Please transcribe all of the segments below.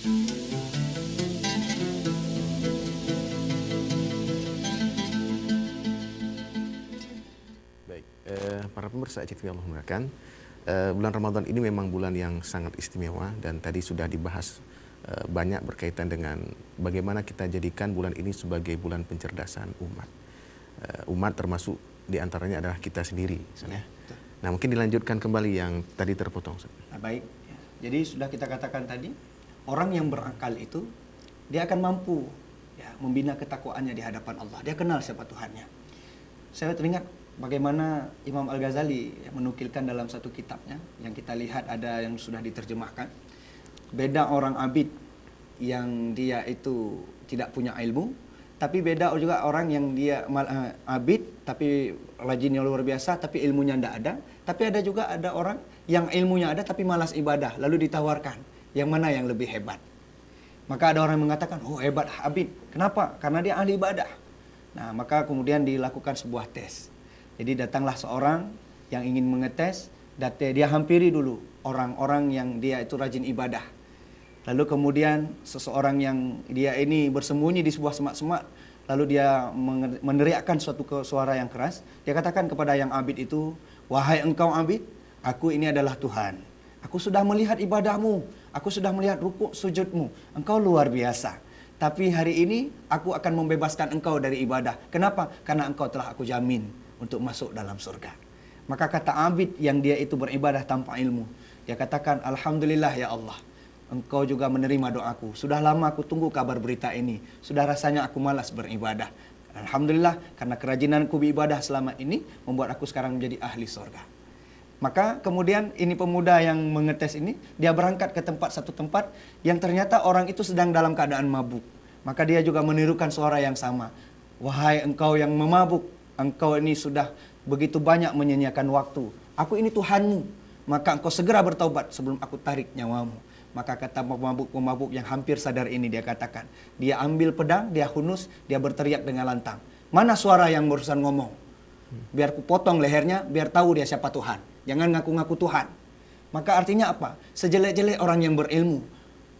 Baik, para pemirsa ACTV Allah muliakan, bulan Ramadan ini memang bulan yang sangat istimewa dan tadi sudah dibahas banyak berkaitan dengan bagaimana kita jadikan bulan ini sebagai bulan pencerdasan umat. Umat termasuk diantaranya adalah kita sendiri. Ya, nah, mungkin dilanjutkan kembali yang tadi terpotong. Baik, jadi sudah kita katakan tadi, orang yang berakal itu dia akan mampu ya, membina ketakwaannya di hadapan Allah. Dia kenal siapa Tuhannya. Saya teringat bagaimana Imam Al-Ghazali menukilkan dalam satu kitabnya yang kita lihat ada yang sudah diterjemahkan. Beda orang abid yang dia itu tidak punya ilmu, tapi beda juga orang yang dia abid tapi rajinnya luar biasa tapi ilmunya tidak ada. Tapi ada juga ada orang yang ilmunya ada tapi malas ibadah, lalu ditawarkan yang mana yang lebih hebat. Maka ada orang yang mengatakan, oh hebat abid. Kenapa? Karena dia ahli ibadah. Nah, maka kemudian dilakukan sebuah tes. Jadi datanglah seorang yang ingin mengetes, dia hampiri dulu orang-orang yang dia itu rajin ibadah. Lalu kemudian seseorang yang dia ini bersembunyi di sebuah semak-semak, lalu dia meneriakkan suatu suara yang keras. Dia katakan kepada yang abid itu, wahai engkau abid, aku ini adalah Tuhan. Aku sudah melihat ibadahmu, aku sudah melihat rukuk sujudmu, engkau luar biasa. Tapi hari ini aku akan membebaskan engkau dari ibadah. Kenapa? Karena engkau telah aku jamin untuk masuk dalam surga. Maka kata abid yang dia itu beribadah tanpa ilmu, dia katakan, alhamdulillah ya Allah, engkau juga menerima doaku. Sudah lama aku tunggu kabar berita ini. Sudah rasanya aku malas beribadah. Alhamdulillah karena kerajinanku beribadah selama ini membuat aku sekarang menjadi ahli surga. Maka kemudian ini pemuda yang mengetes ini, dia berangkat ke satu tempat yang ternyata orang itu sedang dalam keadaan mabuk. Maka dia juga menirukan suara yang sama. Wahai engkau yang memabuk, engkau ini sudah begitu banyak menyanyiakan waktu. Aku ini Tuhanmu, maka engkau segera bertaubat sebelum aku tarik nyawamu. Maka kata pemabuk-pemabuk yang hampir sadar ini, dia katakan, dia ambil pedang, dia hunus, dia berteriak dengan lantang. Mana suara yang barusan ngomong? Biar ku potong lehernya, biar tahu dia siapa Tuhan. Jangan ngaku-ngaku Tuhan. Maka artinya apa? Sejelek-jelek orang yang berilmu,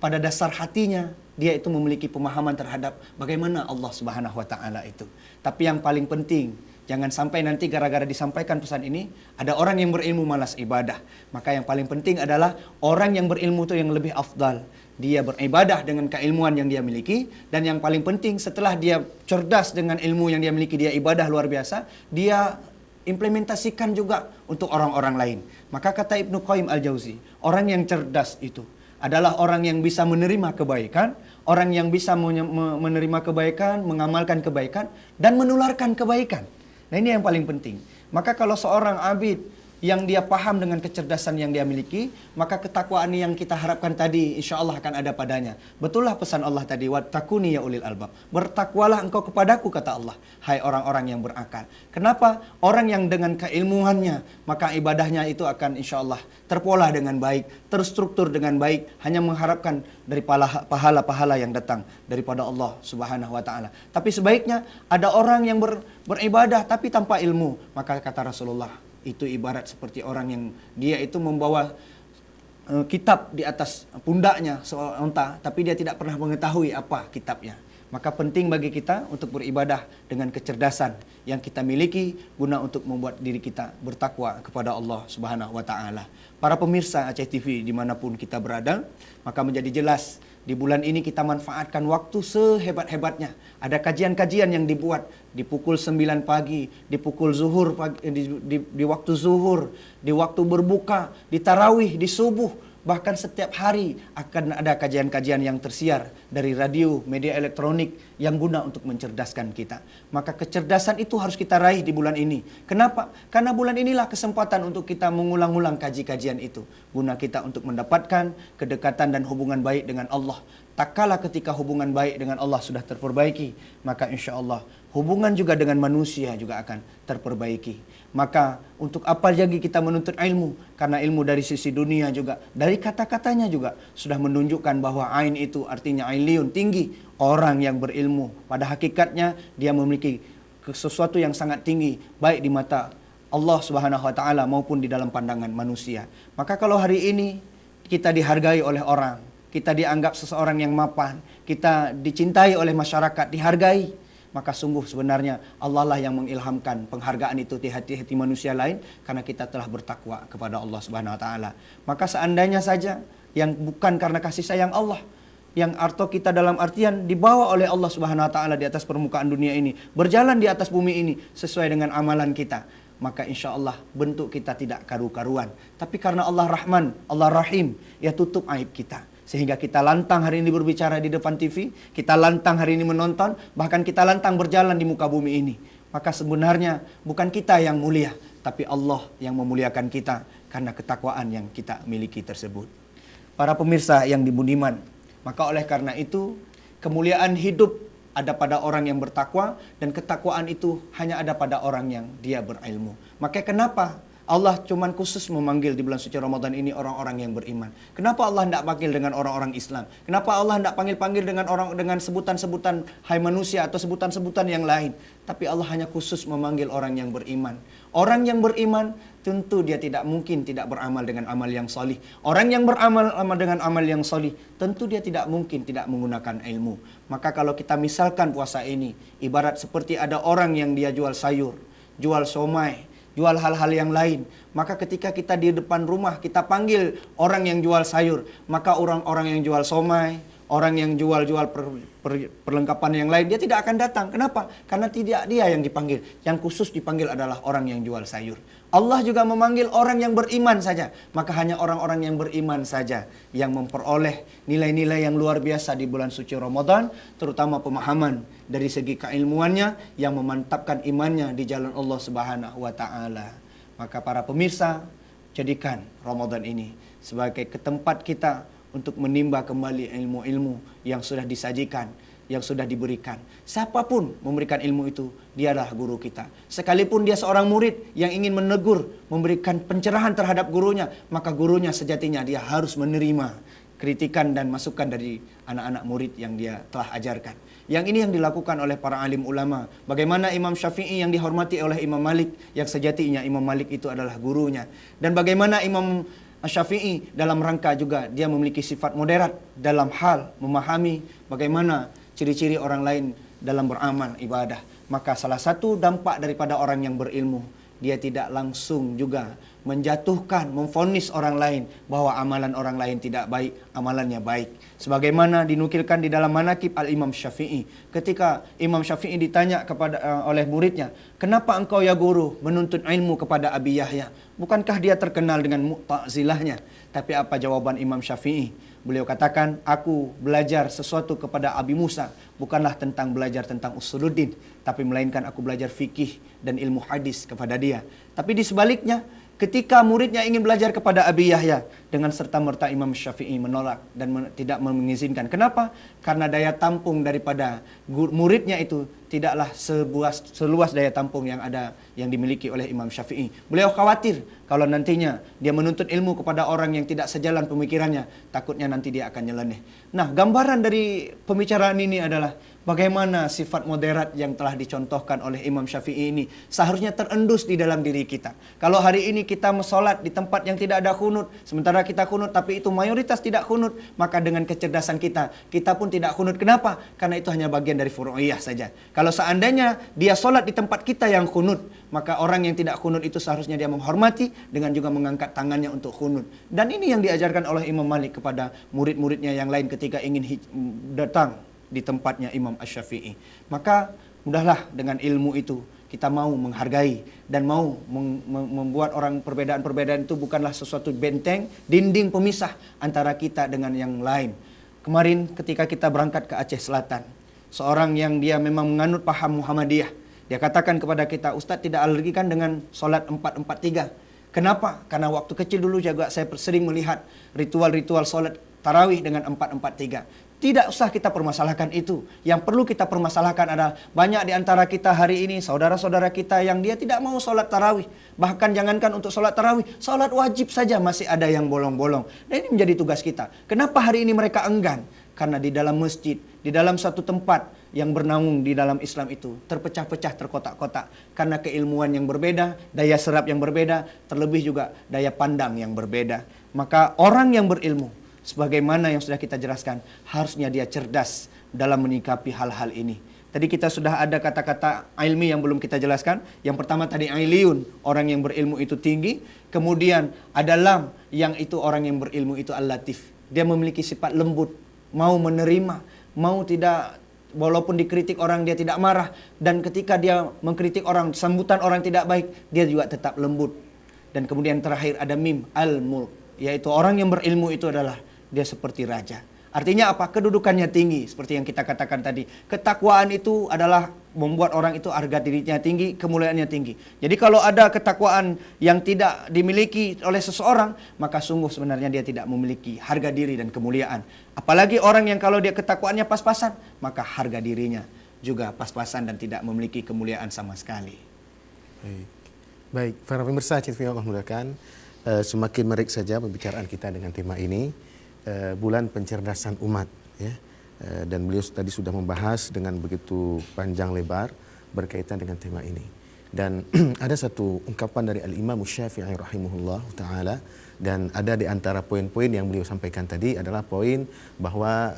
pada dasar hatinya, dia itu memiliki pemahaman terhadap bagaimana Allah Subhanahu wa Ta'ala itu. Tapi yang paling penting, jangan sampai nanti gara-gara disampaikan pesan ini, ada orang yang berilmu malas ibadah. Maka yang paling penting adalah orang yang berilmu itu yang lebih afdal. Dia beribadah dengan keilmuan yang dia miliki. Dan yang paling penting setelah dia cerdas dengan ilmu yang dia miliki, dia ibadah luar biasa, dia implementasikan juga untuk orang-orang lain. Maka kata Ibnu Qayyim Al-Jauzi, orang yang cerdas itu adalah orang yang bisa menerima kebaikan, orang yang bisa menerima kebaikan, mengamalkan kebaikan, dan menularkan kebaikan. Nah, ini yang paling penting. Maka kalau seorang abid yang dia paham dengan kecerdasan yang dia miliki, maka ketakwaan yang kita harapkan tadi insya Allah akan ada padanya. Betullah pesan Allah tadi, wattaquni ya ulil albab. Bertakwalah engkau kepadaku, kata Allah, hai orang-orang yang berakal. Kenapa? Orang yang dengan keilmuannya, maka ibadahnya itu akan insya Allah terpola dengan baik, terstruktur dengan baik, hanya mengharapkan dari pahala-pahala yang datang daripada Allah Subhanahu wa Ta'ala. Tapi sebaiknya ada orang yang beribadah tapi tanpa ilmu, maka kata Rasulullah, itu ibarat seperti orang yang dia itu membawa kitab di atas pundaknya seorang unta, tapi dia tidak pernah mengetahui apa kitabnya. Maka penting bagi kita untuk beribadah dengan kecerdasan yang kita miliki guna untuk membuat diri kita bertakwa kepada Allah Subhanahu wa Ta'ala. Para pemirsa Aceh TV dimanapun kita berada, maka menjadi jelas di bulan ini kita manfaatkan waktu sehebat-hebatnya. Ada kajian-kajian yang dibuat di pukul 9 pagi, di pukul zuhur pagi, di waktu zuhur, di waktu berbuka, di tarawih, di subuh. Bahkan setiap hari akan ada kajian-kajian yang tersiar dari radio, media elektronik yang guna untuk mencerdaskan kita. Maka kecerdasan itu harus kita raih di bulan ini. Kenapa? Karena bulan inilah kesempatan untuk kita mengulang-ulang kaji-kajian itu. Guna kita untuk mendapatkan kedekatan dan hubungan baik dengan Allah. Tak kala ketika hubungan baik dengan Allah sudah terperbaiki, maka insya Allah hubungan juga dengan manusia juga akan terperbaiki. Maka untuk apa lagi kita menuntut ilmu? Karena ilmu dari sisi dunia juga, dari kata-katanya juga sudah menunjukkan bahwa ain itu artinya ailiun, tinggi. Orang yang berilmu pada hakikatnya dia memiliki sesuatu yang sangat tinggi, baik di mata Allah Subhanahu wa Ta'ala maupun di dalam pandangan manusia. Maka kalau hari ini kita dihargai oleh orang, kita dianggap seseorang yang mapan, kita dicintai oleh masyarakat, dihargai, maka sungguh sebenarnya Allah lah yang mengilhamkan penghargaan itu di hati-hati manusia lain karena kita telah bertakwa kepada Allah Subhanahu wa taala. Maka seandainya saja yang bukan karena kasih sayang Allah, yang arto kita dalam artian dibawa oleh Allah Subhanahu wa taala di atas permukaan dunia ini, berjalan di atas bumi ini sesuai dengan amalan kita, maka insya Allah bentuk kita tidak karu-karuan. Tapi karena Allah Rahman, Allah Rahim, ya tutup aib kita. Sehingga kita lantang hari ini berbicara di depan TV, kita lantang hari ini menonton, bahkan kita lantang berjalan di muka bumi ini. Maka sebenarnya bukan kita yang mulia, tapi Allah yang memuliakan kita karena ketakwaan yang kita miliki tersebut. Para pemirsa yang dibudiman, maka oleh karena itu kemuliaan hidup ada pada orang yang bertakwa, dan ketakwaan itu hanya ada pada orang yang dia berilmu. Maka kenapa Allah cuman khusus memanggil di bulan suci Ramadan ini orang-orang yang beriman? Kenapa Allah tidak panggil dengan orang-orang Islam? Kenapa Allah tidak panggil-panggil dengan sebutan-sebutan hai manusia atau sebutan-sebutan yang lain? Tapi Allah hanya khusus memanggil orang yang beriman. Orang yang beriman tentu dia tidak mungkin tidak beramal dengan amal yang solih. Orang yang beramal dengan amal yang solih tentu dia tidak mungkin tidak menggunakan ilmu. Maka kalau kita misalkan puasa ini ibarat seperti ada orang yang dia jual sayur, jual somai, jual hal-hal yang lain. Maka ketika kita di depan rumah, kita panggil orang yang jual sayur, maka orang-orang yang jual somai, orang yang jual-jual perlengkapan yang lain, dia tidak akan datang. Kenapa? Karena tidak dia yang dipanggil. Yang khusus dipanggil adalah orang yang jual sayur. Allah juga memanggil orang yang beriman saja. Maka hanya orang-orang yang beriman saja yang memperoleh nilai-nilai yang luar biasa di bulan suci Ramadan, terutama pemahaman dari segi keilmuannya yang memantapkan imannya di jalan Allah Subhanahu wa taala. Maka para pemirsa, jadikan Ramadan ini sebagai tempat kita untuk menimba kembali ilmu-ilmu yang sudah disajikan, yang sudah diberikan. Siapapun memberikan ilmu itu, dialah guru kita. Sekalipun dia seorang murid yang ingin menegur, memberikan pencerahan terhadap gurunya, maka gurunya sejatinya dia harus menerima kritikan dan masukan dari anak-anak murid yang dia telah ajarkan. Yang ini yang dilakukan oleh para alim ulama. Bagaimana Imam Syafi'i yang dihormati oleh Imam Malik, yang sejatinya Imam Malik itu adalah gurunya. Dan bagaimana Imam Syafi'i dalam rangka juga dia memiliki sifat moderat dalam hal memahami bagaimana ciri-ciri orang lain dalam beramal ibadah. Maka salah satu dampak daripada orang yang berilmu, dia tidak langsung juga menjatuhkan, memvonis orang lain bahwa amalan orang lain tidak baik, amalannya baik. Sebagaimana dinukilkan di dalam manaqib Al-Imam Syafi'i. Ketika Imam Syafi'i ditanya oleh muridnya, kenapa engkau ya guru menuntut ilmu kepada Abi Yahya? Bukankah dia terkenal dengan mu'tazilahnya? Tapi apa jawaban Imam Syafi'i? Beliau katakan, aku belajar sesuatu kepada Abi Musa, bukanlah tentang belajar tentang usuluddin, tapi melainkan aku belajar fikih dan ilmu hadis kepada dia. Tapi di sebaliknya, ketika muridnya ingin belajar kepada Abi Yahya, dengan serta-merta Imam Syafi'i menolak dan tidak mengizinkan. Kenapa? Karena daya tampung daripada muridnya itu tidaklah seluas daya tampung yang dimiliki oleh Imam Syafi'i. Beliau khawatir kalau nantinya dia menuntut ilmu kepada orang yang tidak sejalan pemikirannya, takutnya nanti dia akan nyeleneh. Nah, gambaran dari pembicaraan ini adalah bagaimana sifat moderat yang telah dicontohkan oleh Imam Syafi'i ini seharusnya terendus di dalam diri kita. Kalau hari ini kita mensolat di tempat yang tidak ada kunut, sementara kita kunut tapi itu mayoritas tidak kunut, maka dengan kecerdasan kita pun tidak kunut. Kenapa? Karena itu hanya bagian dari furu'iyah saja. Kalau seandainya dia solat di tempat kita yang kunut, maka orang yang tidak kunut itu seharusnya dia menghormati dengan juga mengangkat tangannya untuk kunut. Dan ini yang diajarkan oleh Imam Malik kepada murid-muridnya yang lain ketika ingin datang di tempatnya Imam Asy-Syafi'i. Maka mudahlah dengan ilmu itu kita mau menghargai dan mau membuat orang perbedaan-perbedaan itu bukanlah sesuatu benteng, dinding pemisah antara kita dengan yang lain. Kemarin ketika kita berangkat ke Aceh Selatan, seorang yang dia memang menganut paham Muhammadiyah, dia katakan kepada kita, Ustadz tidak alergi kan dengan sholat 4-4-3? Kenapa? Karena waktu kecil dulu juga saya sering melihat ritual-ritual sholat tarawih dengan 4-4-3. Tidak usah kita permasalahkan itu. Yang perlu kita permasalahkan adalah banyak di antara kita hari ini, saudara-saudara kita yang dia tidak mau sholat tarawih. Bahkan jangankan untuk sholat tarawih, sholat wajib saja masih ada yang bolong-bolong. Dan ini menjadi tugas kita. Kenapa hari ini mereka enggan? Karena di dalam masjid, di dalam satu tempat yang bernaung di dalam Islam itu terpecah-pecah, terkotak-kotak. Karena keilmuan yang berbeda, daya serap yang berbeda, terlebih juga daya pandang yang berbeda. Maka orang yang berilmu sebagaimana yang sudah kita jelaskan, harusnya dia cerdas dalam menyikapi hal-hal ini. Tadi kita sudah ada kata-kata ilmi yang belum kita jelaskan. Yang pertama tadi iliyun, orang yang berilmu itu tinggi. Kemudian ada lam, yang itu orang yang berilmu itu al-latif. Dia memiliki sifat lembut, mau menerima, mau tidak, walaupun dikritik orang dia tidak marah. Dan ketika dia mengkritik orang, sambutan orang tidak baik, dia juga tetap lembut. Dan kemudian terakhir ada mim, al-mulk, yaitu orang yang berilmu itu adalah dia seperti raja. Artinya apa? Kedudukannya tinggi, seperti yang kita katakan tadi. Ketakwaan itu adalah membuat orang itu harga dirinya tinggi, kemuliaannya tinggi. Jadi kalau ada ketakwaan yang tidak dimiliki oleh seseorang, maka sungguh sebenarnya dia tidak memiliki harga diri dan kemuliaan. Apalagi orang yang kalau dia ketakwaannya pas-pasan, maka harga dirinya juga pas-pasan dan tidak memiliki kemuliaan sama sekali. Baik, para pemirsa yang Allah muliakan, semakin menarik saja pembicaraan kita dengan tema ini. Bulan pencerdasan umat, ya. Dan beliau tadi sudah membahas dengan begitu panjang lebar berkaitan dengan tema ini. Dan ada satu ungkapan dari Al-Imam Syafi'i rahimahullah ta'ala, dan ada di antara poin-poin yang beliau sampaikan tadi adalah poin bahwa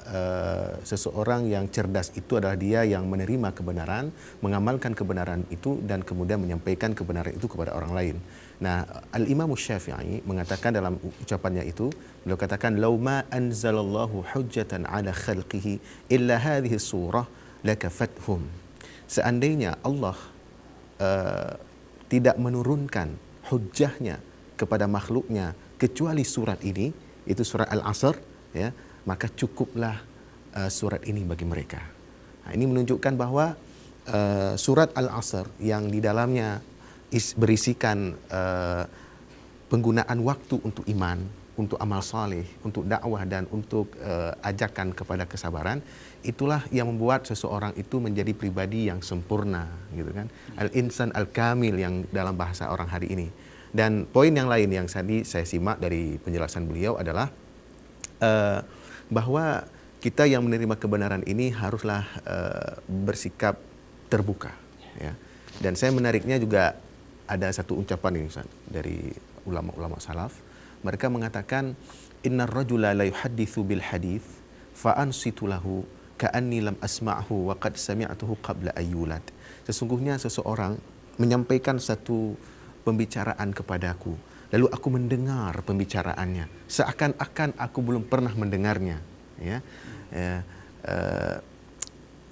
seseorang yang cerdas itu adalah dia yang menerima kebenaran, mengamalkan kebenaran itu, dan kemudian menyampaikan kebenaran itu kepada orang lain. Nah, Al-Imam Syafi'i mengatakan dalam ucapannya itu, beliau katakan, "Lau ma anzalallahu hujjatan ala khalqihi illa hadhihi surah lakafathum." Seandainya Allah tidak menurunkan hujjahnya kepada makhluknya kecuali surat ini, itu surat Al-Asr, ya, maka cukuplah surat ini bagi mereka. Nah, ini menunjukkan bahwa surat Al-Asr yang di dalamnya berisikan penggunaan waktu untuk iman, untuk amal saleh, untuk dakwah, dan untuk ajakan kepada kesabaran, itulah yang membuat seseorang itu menjadi pribadi yang sempurna, gitu kan. Al-insan al-kamil yang dalam bahasa orang hari ini. Dan poin yang lain yang tadi saya simak dari penjelasan beliau adalah bahwa kita yang menerima kebenaran ini haruslah bersikap terbuka, ya. Dan saya menariknya juga ada satu ucapan ini, Ustaz, dari ulama-ulama salaf. Mereka mengatakan, "Innar rajula la yuhadditsu bil hadits fa ansitu lahu ka'anni lam asma'hu wa qad sami'tuhu qabla ayyulad." Sesungguhnya seseorang menyampaikan satu pembicaraan kepadaku, lalu aku mendengar pembicaraannya seakan-akan aku belum pernah mendengarnya, ya.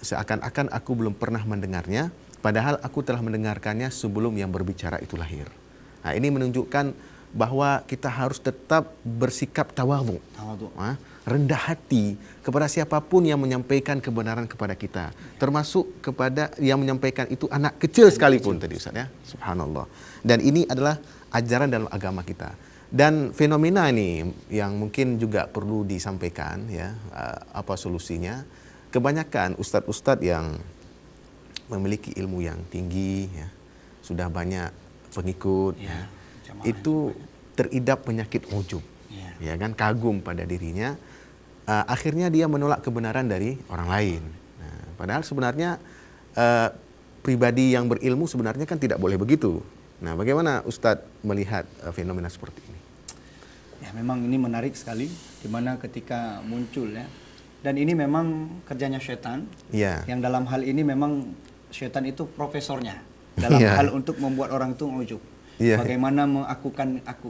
Seakan-akan aku belum pernah mendengarnya, padahal aku telah mendengarkannya sebelum yang berbicara itu lahir. Nah, ini menunjukkan bahwa kita harus tetap bersikap tawadhu, rendah hati kepada siapapun yang menyampaikan kebenaran kepada kita, termasuk kepada yang menyampaikan itu anak kecil sekalipun tadi, Ustaz, ya. Subhanallah. Dan ini adalah ajaran dalam agama kita. Dan fenomena ini yang mungkin juga perlu disampaikan, ya, apa solusinya? Kebanyakan ustadz-ustadz yang memiliki ilmu yang tinggi, ya, sudah banyak pengikut, ya, itu teridap penyakit ujub, ya kan, kagum pada dirinya. Akhirnya dia menolak kebenaran dari orang lain. Nah, padahal sebenarnya pribadi yang berilmu sebenarnya kan tidak boleh begitu. Nah, bagaimana Ustadz melihat fenomena seperti ini? Ya, memang ini menarik sekali, dimana ketika muncul, ya. Dan ini memang kerjanya syaitan, ya. Yang dalam hal ini memang syaitan itu profesornya dalam hal untuk membuat orang itu ujub. Bagaimana mengakukan aku.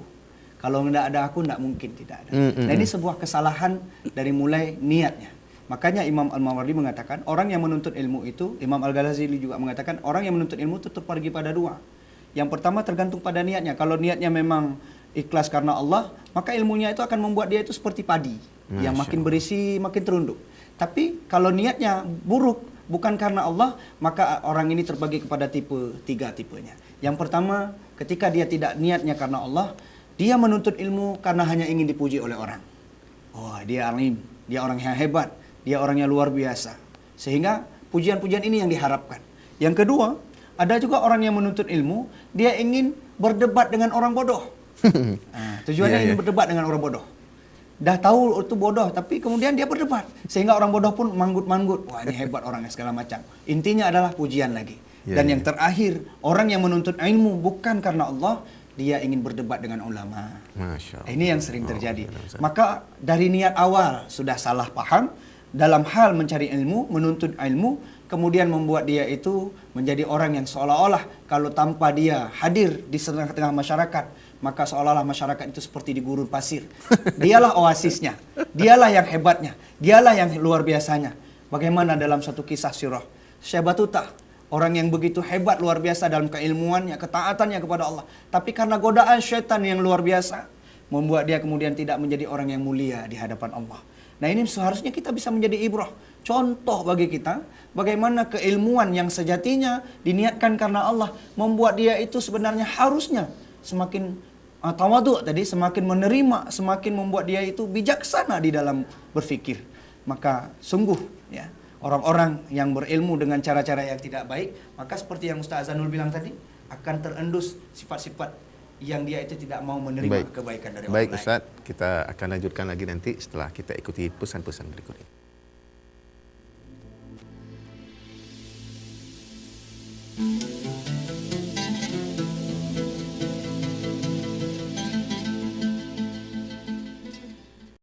Kalau tidak ada aku, tidak mungkin tidak ada. Nah, ini sebuah kesalahan dari mulai niatnya. Makanya Imam Al-Mawardi mengatakan, orang yang menuntut ilmu itu, Imam Al-Ghazali juga mengatakan, orang yang menuntut ilmu itu terpergi pada dua. Yang pertama tergantung pada niatnya. Kalau niatnya memang ikhlas karena Allah, maka ilmunya itu akan membuat dia itu seperti padi, yang makin berisi, makin terunduk. Tapi kalau niatnya buruk, bukan karena Allah, maka orang ini terbagi kepada tiga tipenya. Yang pertama, ketika dia tidak niatnya karena Allah, dia menuntut ilmu karena hanya ingin dipuji oleh orang. Oh, dia alim, dia orang yang hebat, dia orang yang luar biasa. Sehingga pujian-pujian ini yang diharapkan. Yang kedua, ada juga orang yang menuntut ilmu, dia ingin berdebat dengan orang bodoh. Tujuannya ingin berdebat dengan orang bodoh. Dah tahu itu bodoh, tapi kemudian dia berdebat. Sehingga orang bodoh pun manggut-manggut. Wah, ini hebat orangnya, segala macam. Intinya adalah pujian lagi. Dan yang terakhir, orang yang menuntut ilmu bukan karena Allah, dia ingin berdebat dengan ulama. Masya Allah. Ini yang sering terjadi. Oh, Ustaz. Maka dari niat awal sudah salah paham dalam hal mencari ilmu, menuntut ilmu, kemudian membuat dia itu menjadi orang yang seolah-olah kalau tanpa dia hadir di tengah-tengah masyarakat, maka seolah-olah masyarakat itu seperti di gurun pasir. Dialah oasisnya, dialah yang hebatnya, dialah yang luar biasanya. Bagaimana dalam satu kisah sirah Syekh Batuta, orang yang begitu hebat luar biasa dalam keilmuannya, ketaatannya kepada Allah, tapi karena godaan syaitan yang luar biasa membuat dia kemudian tidak menjadi orang yang mulia di hadapan Allah. Nah, ini seharusnya kita bisa menjadi ibrah, contoh bagi kita bagaimana keilmuan yang sejatinya diniatkan karena Allah membuat dia itu sebenarnya harusnya semakin tawadhu tadi, semakin menerima, semakin membuat dia itu bijaksana di dalam berfikir. Maka sungguh ya, orang-orang yang berilmu dengan cara-cara yang tidak baik, maka seperti yang Ustaz Azanul bilang tadi, akan terendus sifat-sifat yang dia itu tidak mau menerima kebaikan dari orang lain. Baik Ustaz, kita akan lanjutkan lagi nanti setelah kita ikuti pesan-pesan berikut ini.